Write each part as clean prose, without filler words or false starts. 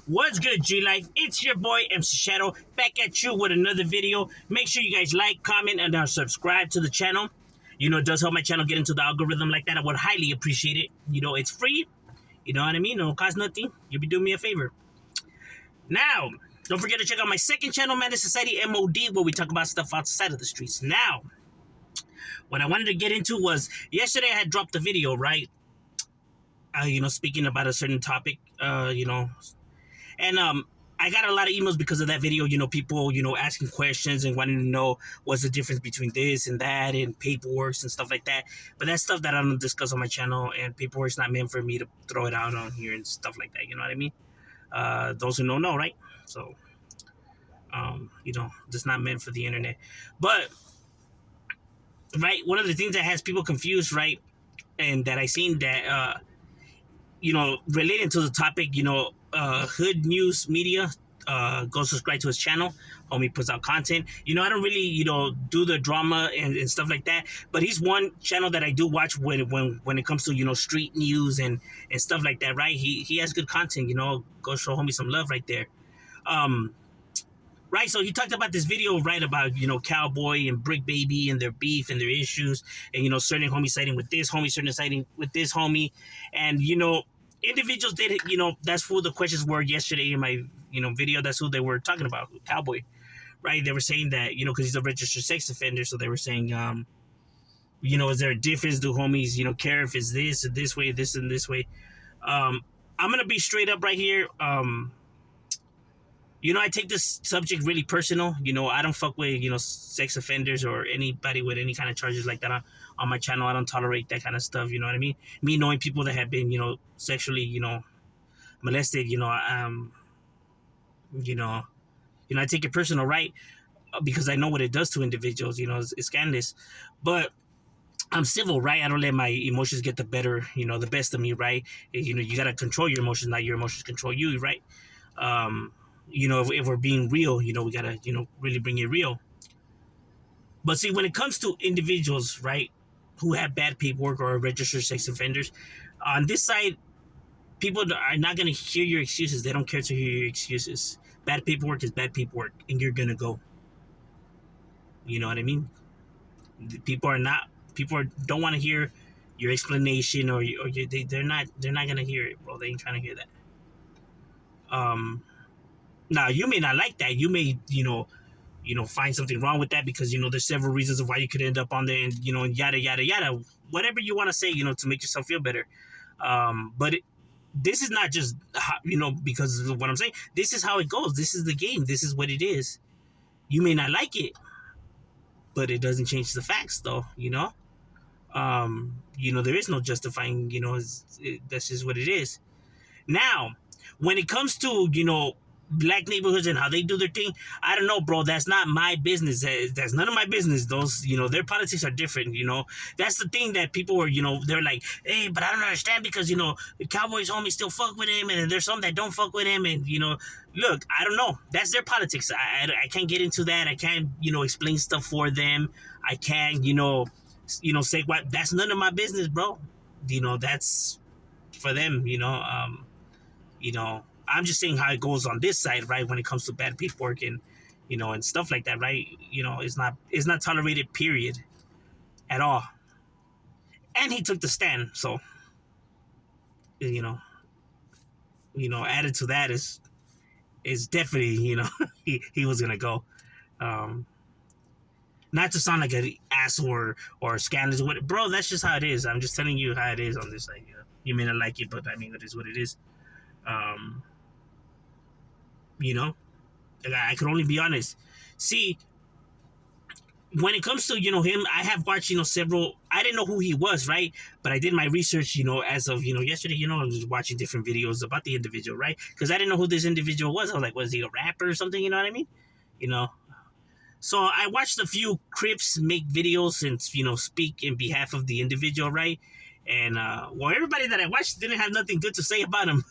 What's good, G-Life? It's your boy, MC Shadow, back at you with another video. Make sure you guys like, comment, and subscribe to the channel. You know, it does help my channel get into the algorithm like that. I would highly appreciate it. You know, it's free. You know what I mean? It don't cost nothing. You'll be doing me a favor. Now, don't forget to check out my second channel, Menace Society, M.O.D, where we talk about stuff outside of the streets. Now, what I wanted to get into was, yesterday I had dropped a video, right? Speaking about a certain topic, and I got a lot of emails because of that video. You know, people, asking questions and wanting to know what's the difference between this and that and paperwork and stuff like that. But that's stuff that I don't discuss on my channel, and paperwork's not meant for me to throw it out on here and stuff like that. You know what I mean? Those who don't know, right? So, that's not meant for the internet. But, right, one of the things that has people confused, right, and that I seen that, relating to the topic, Hood News Media, go subscribe to his channel. Homie puts out content. I don't really, do the drama and stuff like that. But he's one channel that I do watch when it comes to, street news and stuff like that, right? He has good content, go show homie some love right there. Right, so he talked about this video, right, about, Cowboy and Brick Baby and their beef and their issues, and, certain homie siding with this homie, certain siding with this homie, and, individuals did, that's who the questions were yesterday in my, video. That's who they were talking about, Cowboy, right? They were saying that, because he's a registered sex offender, so they were saying, is there a difference? Do homies, care if it's this or this way, this and this way? I'm going to be straight up right here. I take this subject really personal. I don't fuck with, sex offenders or anybody with any kind of charges like that on my channel. I don't tolerate that kind of stuff. You know what I mean? Me knowing people that have been, sexually, molested, I take it personal, right? Because I know what it does to individuals, it's scandalous. But I'm civil, right? I don't let my emotions get the best of me, right? You got to control your emotions, not your emotions control you, right? If we're being real, we gotta, really bring it real. But see, when it comes to individuals, right, who have bad paperwork or are registered sex offenders, on this side, people are not gonna hear your excuses. They don't care to hear your excuses. Bad paperwork is bad paperwork, and you're gonna go. You know what I mean? People don't want to hear your explanation, they're not gonna hear it, bro. They ain't trying to hear that. Now, you may not like that. You may, find something wrong with that because, there's several reasons of why you could end up on there and, and yada, yada, yada. Whatever you want to say, to make yourself feel better. But this is not just, because of what I'm saying. This is how it goes. This is the game. This is what it is. You may not like it, but it doesn't change the facts, though, there is no justifying, that's just what it is. Now, when it comes to, black neighborhoods and how they do their thing, I don't know, bro. That's not my business. That's none of my business. Those, their politics are different, That's the thing that people were, they're like, hey, but I don't understand because, the Cowboys homies still fuck with him and there's some that don't fuck with him. And, look, I don't know. That's their politics. I can't get into that. I can't, explain stuff for them. I can't, say what. That's none of my business, bro. That's for them, I'm just saying how it goes on this side, right? When it comes to bad paperwork and, and stuff like that, right? It's not tolerated, period, at all. And he took the stand, so, added to that is definitely, he was gonna go. Not to sound like an ass or scandalous, bro. That's just how it is. I'm just telling you how it is on this side. You may not like it, but I mean, it is what it is. I could only be honest. See, when it comes to, him, I have watched, several, I didn't know who he was, right? But I did my research, as of, yesterday, I was watching different videos about the individual, right? Because I didn't know who this individual was. I was like, was he a rapper or something? You know what I mean? So I watched a few Crips make videos and, speak in behalf of the individual, right? And, everybody that I watched didn't have nothing good to say about him.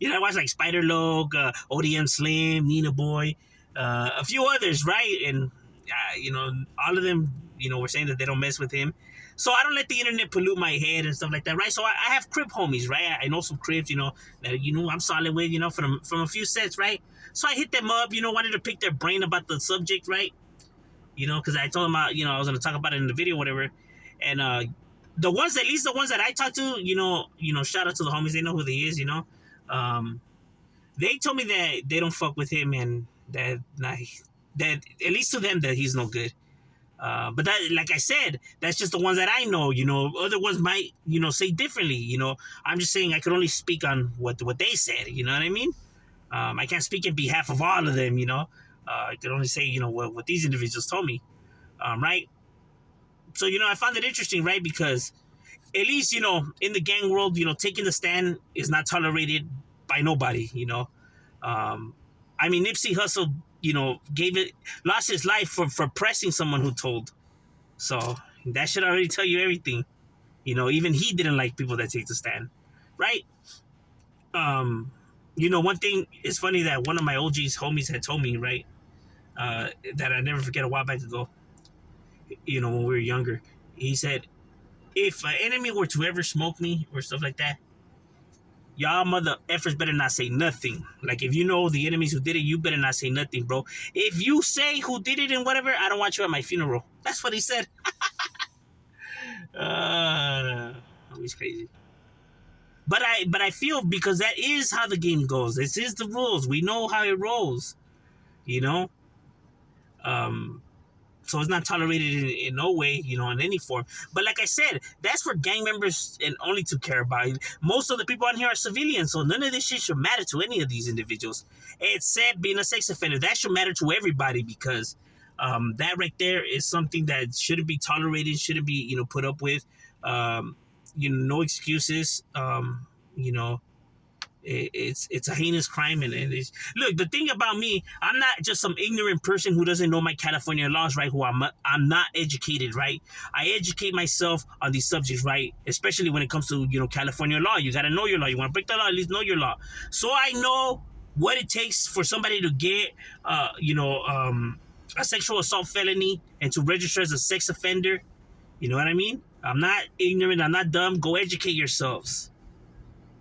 I watched like Spider Loke, ODM Slim, Nina Boy, a few others, right? And, all of them, were saying that they don't mess with him. So I don't let the internet pollute my head and stuff like that, right? So I have crib homies, right? I know some cribs, that I'm solid with, from a few sets, right? So I hit them up, wanted to pick their brain about the subject, right? Because I told them, I was gonna talk about it in the video, whatever. And the ones, at least the ones that I talked to, shout out to the homies, they know who they is, they told me that they don't fuck with him and that at least to them that he's no good. But that, like I said, that's just the ones that I know. Other ones might, say differently. I'm just saying I could only speak on what they said. You know what I mean? I can't speak in behalf of all of them. I could only say, what these individuals told me, right? So I found it interesting, right? Because at least in the gang world, taking the stand is not tolerated by nobody. I mean, Nipsey Hussle, lost his life for pressing someone who told. So that should already tell you everything. Even he didn't like people that take the stand, right? One thing is funny that one of my OG's homies had told me, right? That I never forget a while back ago. When we were younger, he said, if an enemy were to ever smoke me or stuff like that, y'all mother effers better not say nothing. Like, if you know the enemies who did it, you better not say nothing, bro. If you say who did it and whatever, I don't want you at my funeral. That's what he said. He's crazy. But I feel, because that is how the game goes. This is the rules. We know how it rolls. So it's not tolerated in no way, in any form. But like I said, that's for gang members and only to care about. Most of the people on here are civilians, so none of this shit should matter to any of these individuals. Except being a sex offender. That should matter to everybody, because that right there is something that shouldn't be tolerated, shouldn't be, put up with. No excuses. It's a heinous crime, and it's, look, the thing about me, I'm not just some ignorant person who doesn't know my California laws, right? I'm not educated, right? I educate myself on these subjects, right? Especially when it comes to California law. You got to know your law. You want to break the law, at least know your law. So I know what it takes for somebody to get a sexual assault felony and to register as a sex offender. You know what I mean? I'm not ignorant, I'm not dumb. Go educate yourselves.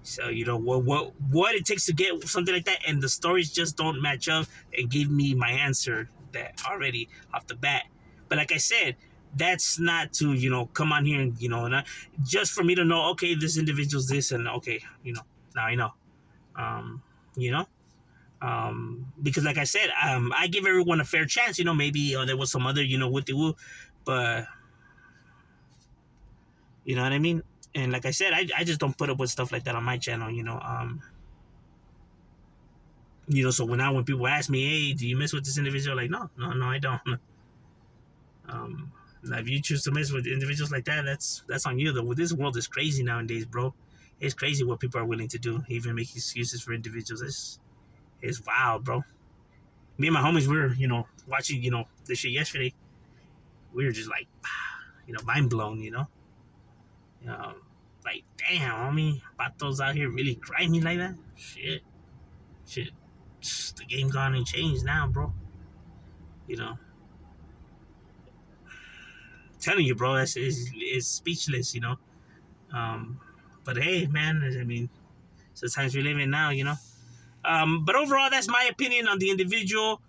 So what it takes to get something like that, and the stories just don't match up and give me my answer that already off the bat. But like I said, that's not to come on here and not just for me to know, okay, this individual's this, and okay, now I know. Because like I said, I give everyone a fair chance. Maybe there was some other what they will, but you know what I mean. And like I said, I just don't put up with stuff like that on my channel, So when people ask me, hey, do you mess with this individual? Like, no, I don't. If you choose to mess with individuals like that, that's on you. Though, this world is crazy nowadays, bro. It's crazy what people are willing to do, even make excuses for individuals. It's wild, bro. Me and my homies, we were, watching, this shit yesterday. We were just like, mind blown, like, damn, homie, Patos out here really grimy like that? Shit. The game gone and changed now, bro. Telling you, bro, it's speechless, But hey, man, I mean, it's the times we live in now, But overall, that's my opinion on the individual.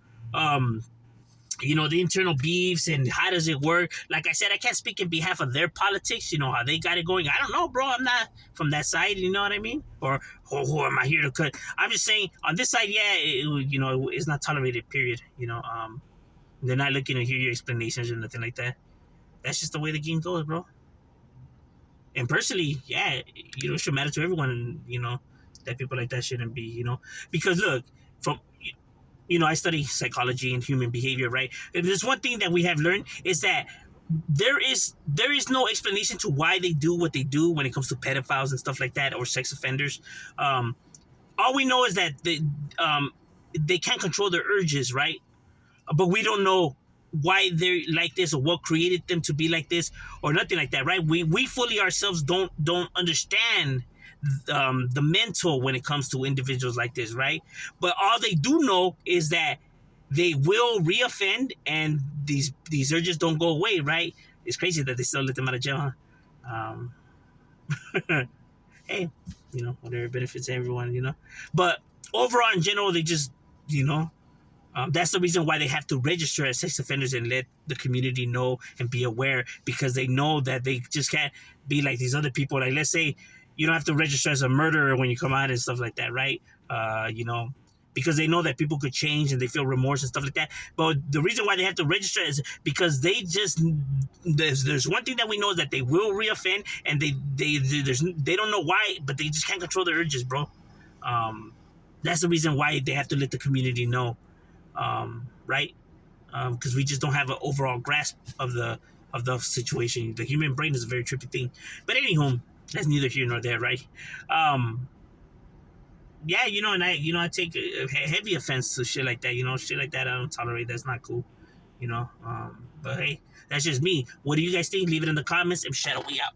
The internal beefs and how does it work. Like I said, I can't speak in behalf of their politics, how they got it going. I don't know, bro. I'm not from that side, you know what I mean? Or who am I here to cut? I'm just saying, on this side, yeah, it's not tolerated, period. They're not looking to hear your explanations or nothing like that. That's just the way the game goes, bro. And personally, yeah, it should matter to everyone, that people like that shouldn't be, Because look, from... I study psychology and human behavior, right? If there's one thing that we have learned is that there is no explanation to why they do what they do when it comes to pedophiles and stuff like that, or sex offenders. All we know is that they can't control their urges, right? But we don't know why they're like this or what created them to be like this or nothing like that, right? We fully ourselves don't understand the mental when it comes to individuals like this, right? But all they do know is that they will reoffend, and these urges don't go away, right? It's crazy that they still let them out of jail, huh? Um, hey, whatever benefits everyone, But overall, in general, they just, you know, that's the reason why they have to register as sex offenders and let the community know and be aware, because they know that they just can't be like these other people. Like, let's say you don't have to register as a murderer when you come out and stuff like that, right? Because they know that people could change and they feel remorse and stuff like that. But the reason why they have to register is because there's one thing that we know is that they will reoffend, and they don't know why, but they just can't control their urges, bro. Um, that's the reason why they have to let the community know, right? Because we just don't have an overall grasp of the situation. The human brain is a very trippy thing. But anywho, that's neither here nor there, right? Um, yeah, and I take a heavy offense to shit like that. Shit like that I don't tolerate. That's not cool. But hey, that's just me. What do you guys think? Leave it in the comments. And Shadow, we out.